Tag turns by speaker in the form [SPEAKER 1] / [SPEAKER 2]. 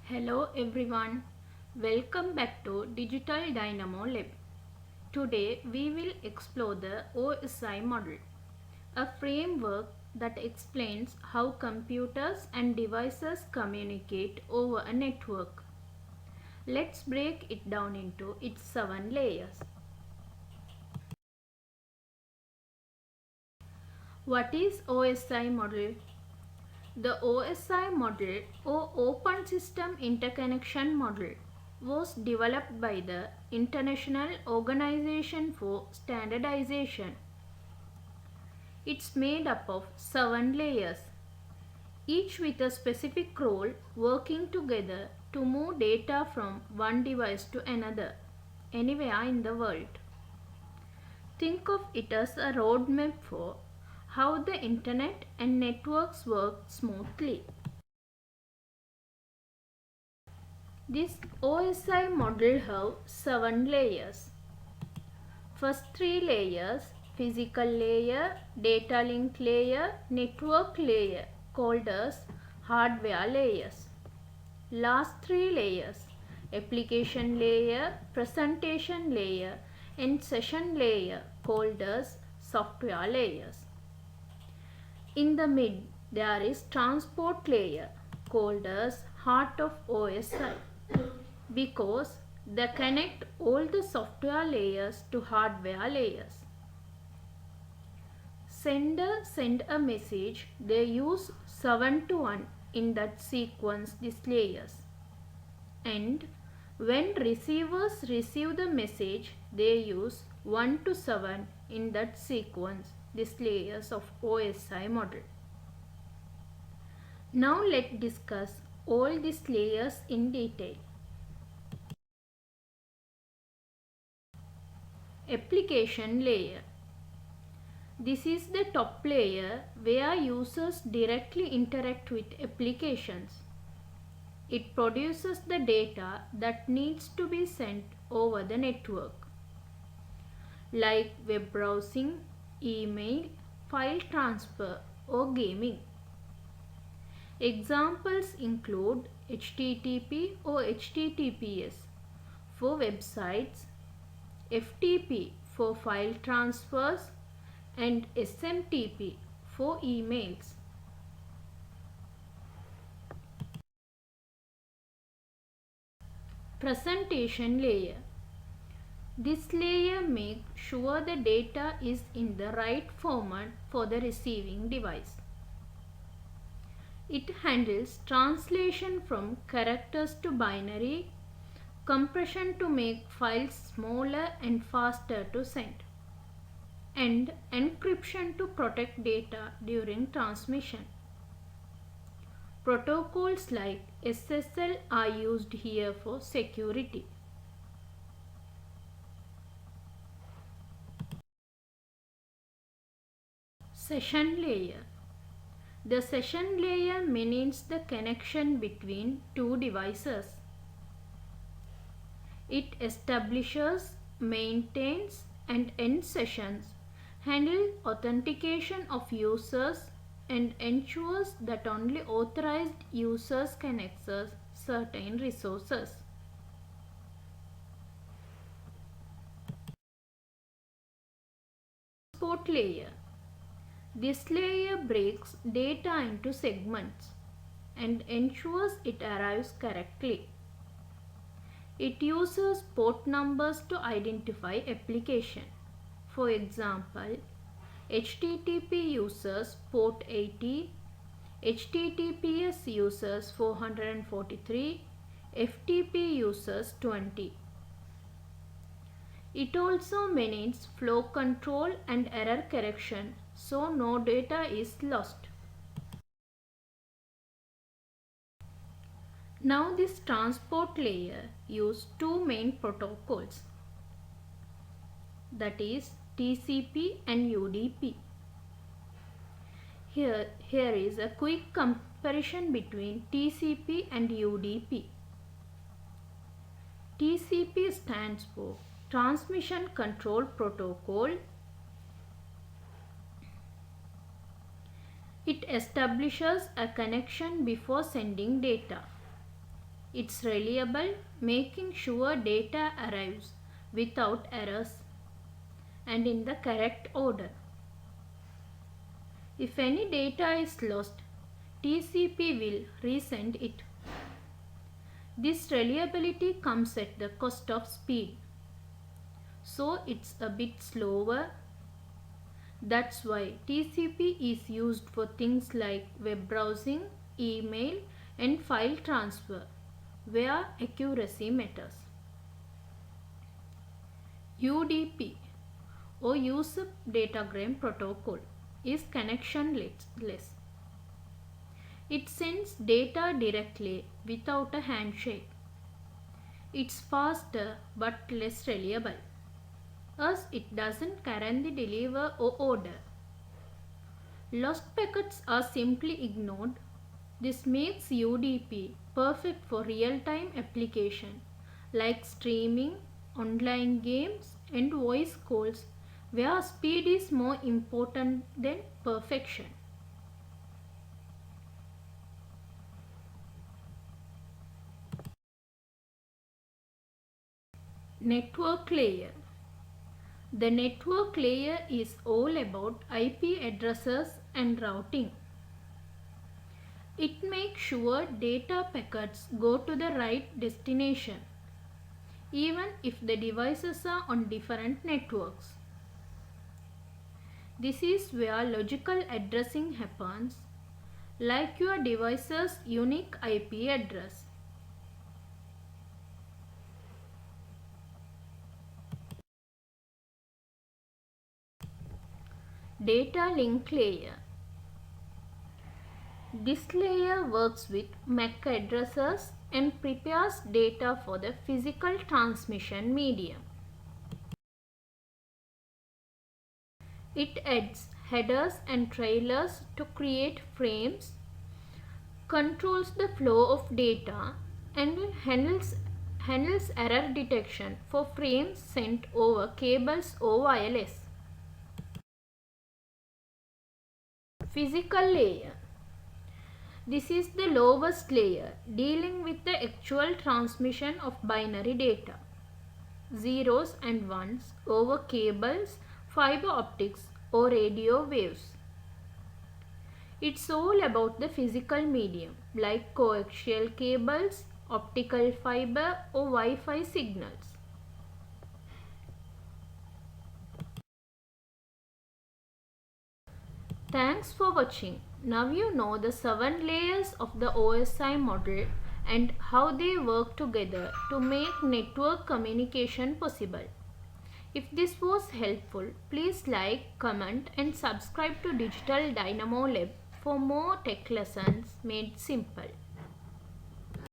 [SPEAKER 1] Hello everyone, welcome back to Digital Dynamo Lab. Today we will explore the OSI model, a framework that explains how computers and devices communicate over a network. Let's break it down into its 7 layers. What is OSI model? The OSI model or Open System Interconnection Model was developed by the International Organization for Standardization. It's made up of 7 layers, each with a specific role working together to move data from one device to another, anywhere in the world. Think of it as a roadmap for how the internet and networks work smoothly. This OSI model have 7 layers. First 3 layers, physical layer, data link layer, network layer, called as hardware layers. Last 3 layers, application layer, presentation layer and session layer, called as software layers. In the mid, there is transport layer, called as heart of OSI, because they connect all the software layers to hardware layers. Sender send a message, they use 7 to 1 in that sequence these layers. And when receivers receive the message, they use 1 to 7 in that sequence these layers of OSI model. Now let's discuss all these layers in detail. Application layer. This is the top layer where users directly interact with applications. It produces the data that needs to be sent over the network, like web browsing, email, file transfer, or gaming. Examples include HTTP or HTTPS for websites, FTP for file transfers, and SMTP for emails. Presentation layer. This layer makes sure the data is in the right format for the receiving device. It handles translation from characters to binary, compression to make files smaller and faster to send, and encryption to protect data during transmission. Protocols like SSL are used here for security. Session layer. The session layer manages the connection between two devices. It establishes, maintains, and ends sessions, handles authentication of users, and ensures that only authorized users can access certain resources. Transport layer. This layer breaks data into segments and ensures it arrives correctly. It uses port numbers to identify application. For example, HTTP uses port 80, HTTPS uses 443, FTP uses 20. It also manages flow control and error correction so no data is lost. Now this transport layer uses two main protocols, that is TCP and UDP. Here is a quick comparison between TCP and UDP. TCP stands for Transmission Control Protocol. It establishes a connection before sending data. It's reliable, making sure data arrives without errors and in the correct order. If any data is lost, TCP will resend it. This reliability comes at the cost of speed, so it's a bit slower. That's why TCP is used for things like web browsing, email, and file transfer, where accuracy matters. UDP or User Datagram Protocol is connectionless. It sends data directly without a handshake. It's faster but less reliable, as it doesn't currently deliver or order. Lost packets are simply ignored. This makes UDP perfect for real-time application like streaming, online games, and voice calls where speed is more important than perfection. Network layer. The network layer is all about IP addresses and routing. It makes sure data packets go to the right destination, even if the devices are on different networks. This is where logical addressing happens, like your device's unique IP address. Data link layer. This layer works with MAC addresses and prepares data for the physical transmission medium. It adds headers and trailers to create frames, controls the flow of data, and handles error detection for frames sent over cables or wireless. Physical layer. This is the lowest layer, dealing with the actual transmission of binary data, zeros and ones, over cables, fiber optics, or radio waves. It's all about the physical medium, like coaxial cables, optical fiber, or Wi-Fi signals. Thanks for watching. Now you know the 7 layers of the OSI model and how they work together to make network communication possible. If this was helpful, please like, comment and subscribe to Digital Dynamo Lab for more tech lessons made simple.